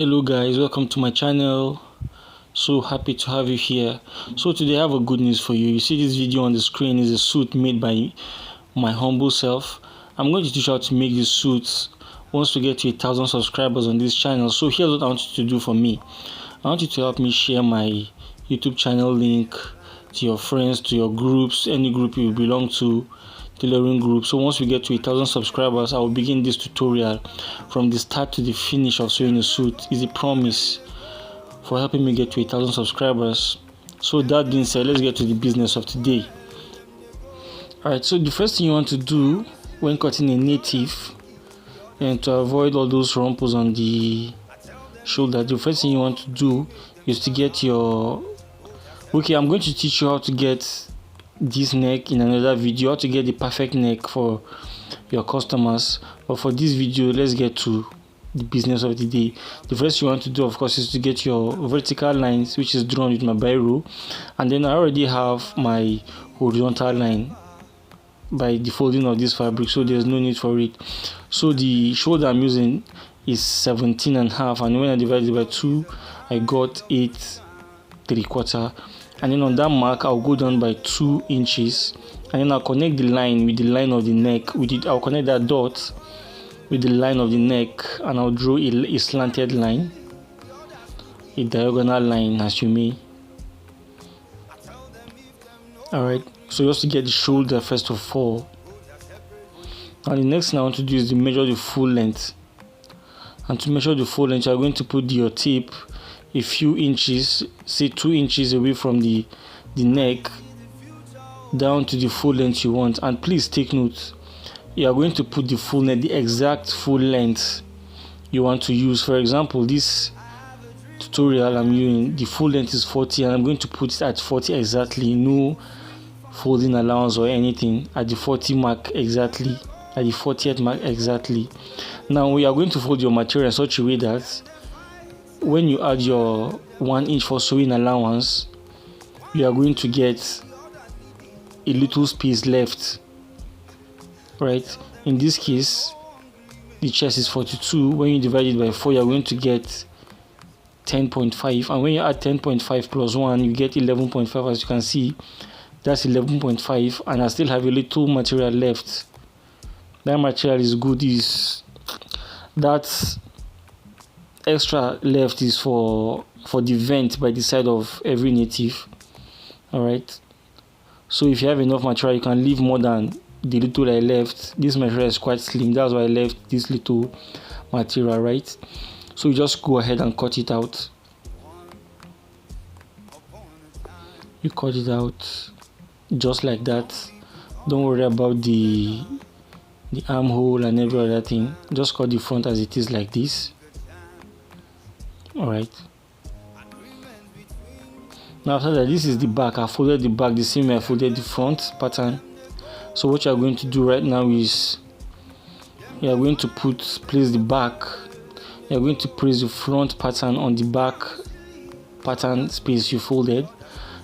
Hello guys, welcome to my channel. So happy to have you here. So today I have a good news for you. You see this video on the screen is a suit made by my humble self. I'm going to teach you how to make these suits once we get to 1,000 subscribers on this channel. So here's what I want you to do for me. I want you to help me share my YouTube channel link to your friends, to your groups, any group you belong to, tailoring group. So once we get to 1,000 subscribers, I will begin this tutorial from the start to the finish of sewing a suit. Is a promise for helping me get to 1,000 subscribers. So that being said, let's get to the business of today. Alright, so the first thing you want to do when cutting a native and to avoid all those rumples on the shoulder, the first thing you want to do is to get your I'm going to teach you how to get this neck in another video, how to get the perfect neck for your customers. But for this video, let's get to the business of the day. The first you want to do, of course, is to get your vertical lines, which is drawn with my biro, and then I already have my horizontal line by the folding of this fabric, so there's no need for it. So the shoulder I'm using is 17.5, and when I divided it by 2, I got 8.75. And then on that mark, I'll go down by 2 inches, and then I'll connect the line with the line of the neck. I'll connect that dot with the line of the neck, and I'll draw a slanted line, a diagonal line, as you may. Alright, so just to get the shoulder first of all. Now the next thing I want to do is to measure the full length. And to measure the full length, you're going to put your tape a few inches, say 2 inches away from the neck, down to the full length you want. And please take note, you are going to put the full length, the exact full length you want to use. For example, this tutorial I'm using, the full length is 40, and I'm going to put it at 40 exactly, no folding allowance or anything, at the 40 mark exactly, at the 40th mark exactly. Now we are going to fold your material in such a way that when you add your 1 inch for sewing allowance, you are going to get a little space left, right? In this case, the chest is 42. When you divide it by 4, you are going to get 10.5, and when you add 10.5 plus 1, you get 11.5. As you can see, that's 11.5, and I still have a little material left. That material is good. That extra left is for the vent by the side of every native. All right, so if you have enough material, you can leave more than the little I left. This material is quite slim, that's why I left this little material, right? So you just go ahead and cut it out. You cut it out just like that. Don't worry about the armhole and every other thing. Just cut the front as it is, like this. Alright, now after that, this is the back. I folded the back the same way I folded the front pattern. So what you are going to do right now is you are going to place the back, you are going to place the front pattern on the back pattern space you folded,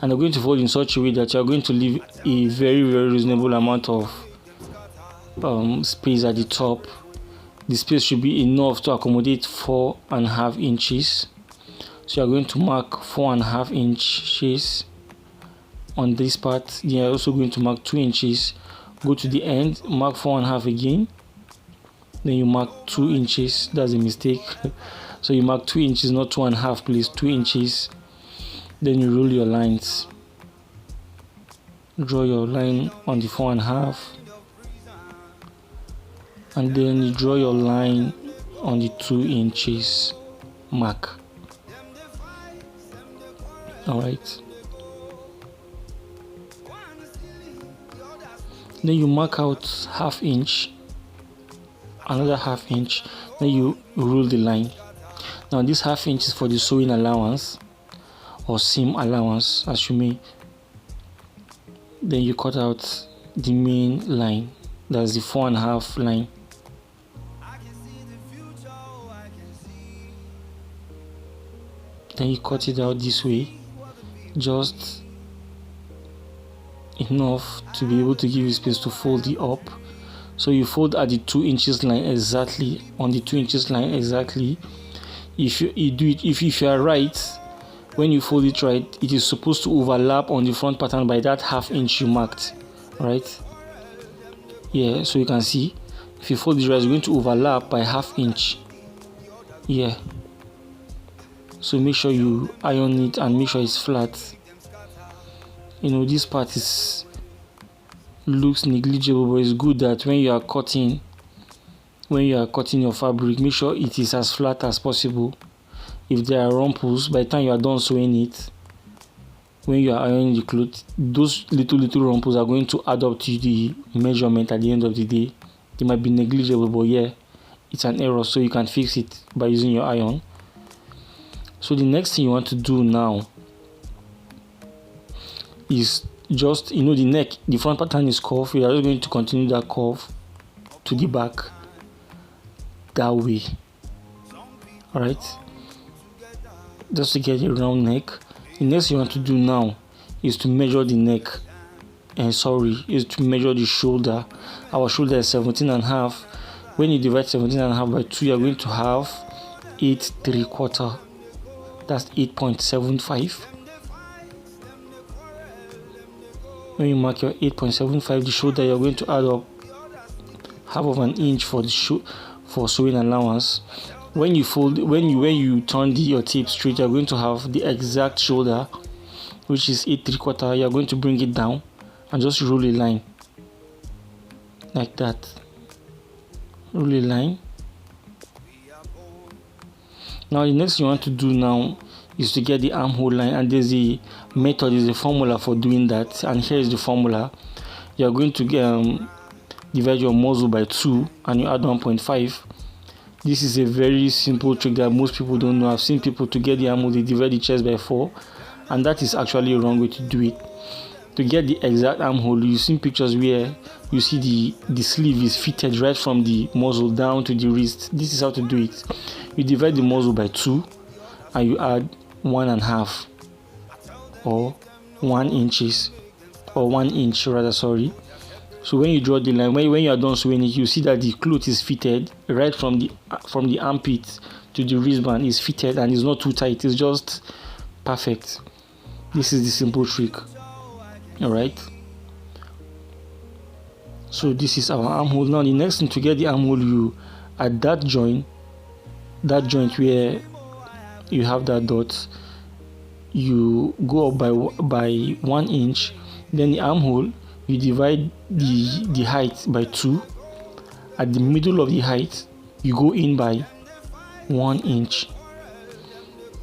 and you're going to fold in such a way that you are going to leave a very reasonable amount of space at the top. The space should be enough to accommodate 4.5 inches. So you're going to mark 4.5 inches on this part. Then you're also going to mark 2 inches. Go to the end, mark 4.5 again. Then you mark 2 inches. That's a mistake. So you mark 2 inches, not 2.5, please. 2 inches. Then you roll your lines. Draw your line on the 4.5. And then you draw your line on the 2 inches mark. Alright, then you mark out 1/2 inch, another 1/2 inch, then you roll the line. Now this 1/2 inch is for the sewing allowance or seam allowance, as you may. Then you cut out the main line, that's the 4.5 line. Then you cut it out this way, just enough to be able to give you space to fold it up. So you fold at the 2 inches line exactly, on the 2 inches line exactly. if you do it, if you are right, when you fold it right, it is supposed to overlap on the front pattern by that ½ inch you marked, right? Yeah, so you can see if you fold it right, it's going to overlap by ½ inch. Yeah, so make sure you iron it and make sure it's flat. This part looks negligible, but it's good that when you are cutting your fabric, make sure it is as flat as possible. If there are rumples, by the time you are done sewing it, when you are ironing the cloth, those little rumples are going to add up to the measurement at the end of the day. They might be negligible, but yeah, it's an error, so you can fix it by using your iron. So the next thing you want to do now is just, the neck, the front pattern is curved. We are just going to continue that curve to the back that way. All right, just to get a round neck. The next thing you want to do now is to measure the neck, is to measure the shoulder. Our shoulder is 17.5. When you divide 17.5 by 2, you are going to have 8 3/4. That's 8.75. When you mark your 8.75, the shoulder, you're going to add up ½ inch for the for sewing allowance. When you turn your tape straight, you're going to have the exact shoulder, which is 8 3/4. You're going to bring it down and just roll a line like that. Roll a line. Now the next thing you want to do now is to get the armhole line, and there's a method, is a formula for doing that, and here is the formula. You're going to divide your muzzle by 2 and you add 1.5. This is a very simple trick that most people don't know. I've seen people, to get the armhole, they divide the chest by 4, and that is actually a wrong way to do it. To get the exact armhole, you've seen pictures where you see the sleeve is fitted right from the muzzle down to the wrist. This is how to do it. You divide the muzzle by 2 and you add 1.5 or 1 inches, or 1 inch rather, sorry. So when you draw the line, when you are done sewing it, you see that the cloth is fitted right from the armpit to the wristband, is fitted and is not too tight. It's just perfect. This is the simple trick. All right, so this is our armhole. Now the next thing, to get the armhole, you at that joint where you have that dot, you go up by 1 inch. Then the armhole, you divide the height by 2. At the middle of the height, you go in by 1 inch.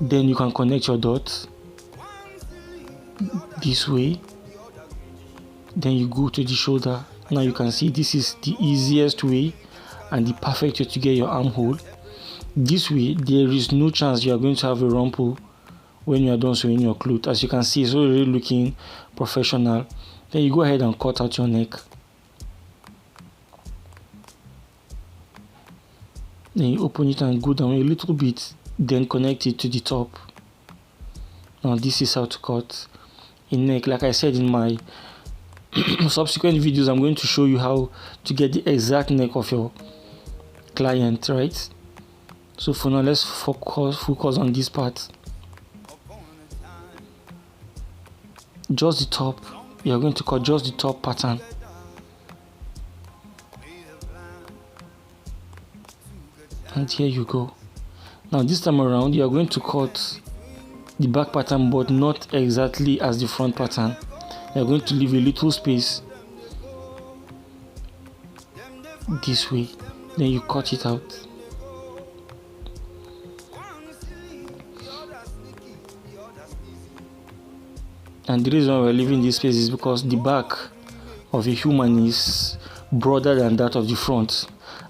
Then you can connect your dots this way. Then you go to the shoulder. Now you can see this is the easiest way and the perfect way to get your armhole. This way, there is no chance you are going to have a rumple when you are done sewing your clothes. As you can see, it's already looking professional. Then you go ahead and cut out your neck. Then you open it and go down a little bit, then connect it to the top. Now this is how to cut a neck. Like I said in my subsequent videos, I'm going to show you how to get the exact neck of your client, right? So for now, let's focus on this part. Just the top. You're going to cut just the top pattern. And here you go. Now this time around, you are going to cut the back pattern, but not exactly as the front pattern. You are going to leave a little space this way. Then you cut it out. And the reason we're leaving this space is because the back of a human is broader than that of the front,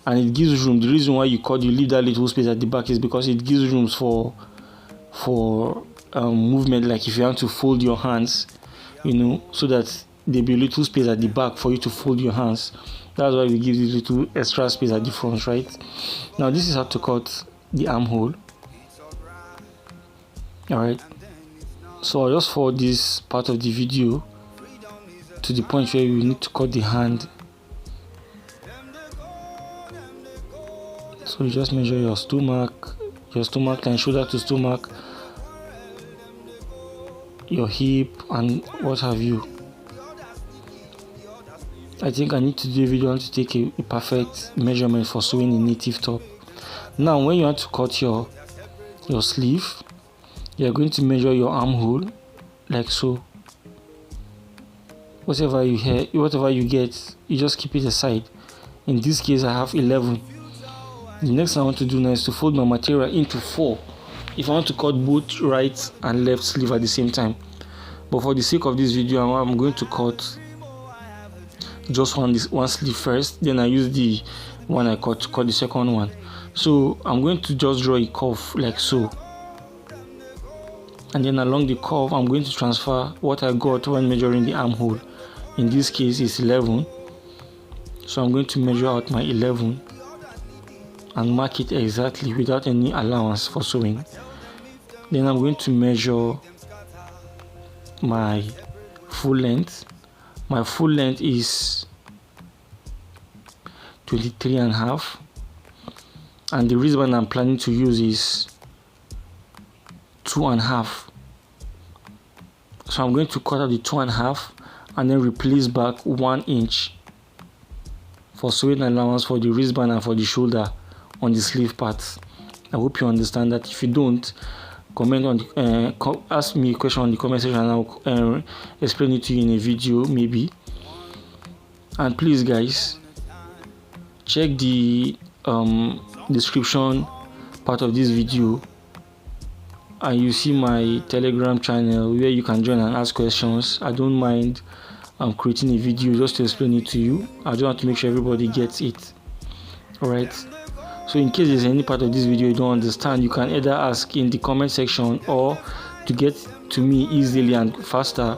and it gives room. The reason why you leave that little space at the back is because it gives rooms for movement. Like if you want to fold your hands, so that there'll be a little space at the back for you to fold your hands. That's why we give this little extra space at the front, right? Now this is how to cut the armhole. All right. So I'll just forward this part of the video to the point where you need to cut the hand. So you just measure your stomach, your stomach line, shoulder to stomach, your hip, and what have you. I think I need to do a video to take a perfect measurement for sewing a native top. Now when you want to cut your sleeve, you're going to measure your armhole like so. Whatever you get, you just keep it aside. In this case, I have 11. The next thing I want to do now is to fold my material into 4 if I want to cut both right and left sleeve at the same time. But for the sake of this video, I'm going to cut just one sleeve first, then I use the one I cut to cut the second one. So I'm going to just draw a curve like so, and then along the curve I'm going to transfer what I got when measuring the armhole. In this case it's 11, so I'm going to measure out my 11 and mark it exactly without any allowance for sewing. Then I'm going to measure my full length. My full length is 23.5, and the wristband I'm planning to use is 2.5. So I'm going to cut out the 2.5 and then replace back 1 inch for sewing allowance for the wristband and for the shoulder on the sleeve part. I hope you understand that. If you don't, comment on the, ask me a question on the comment section and I'll explain it to you in a video maybe. And please guys, check the description part of this video and you see my Telegram channel where you can join and ask questions. I don't mind creating a video just to explain it to you. I just want to make sure everybody gets it. Alright, so in case there's any part of this video you don't understand, you can either ask in the comment section, or to get to me easily and faster,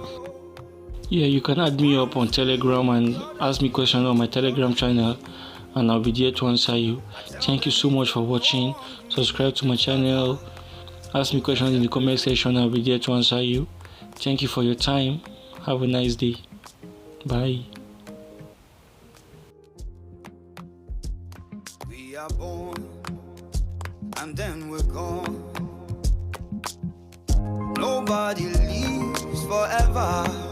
yeah, you can add me up on Telegram and ask me questions on my Telegram channel and I'll be there to answer you. Thank you so much for watching. Subscribe to my channel, ask me questions in the comment section, I'll be there to answer you. Thank you for your time. Have a nice day. Bye. We are born and then we're gone. Nobody lives forever.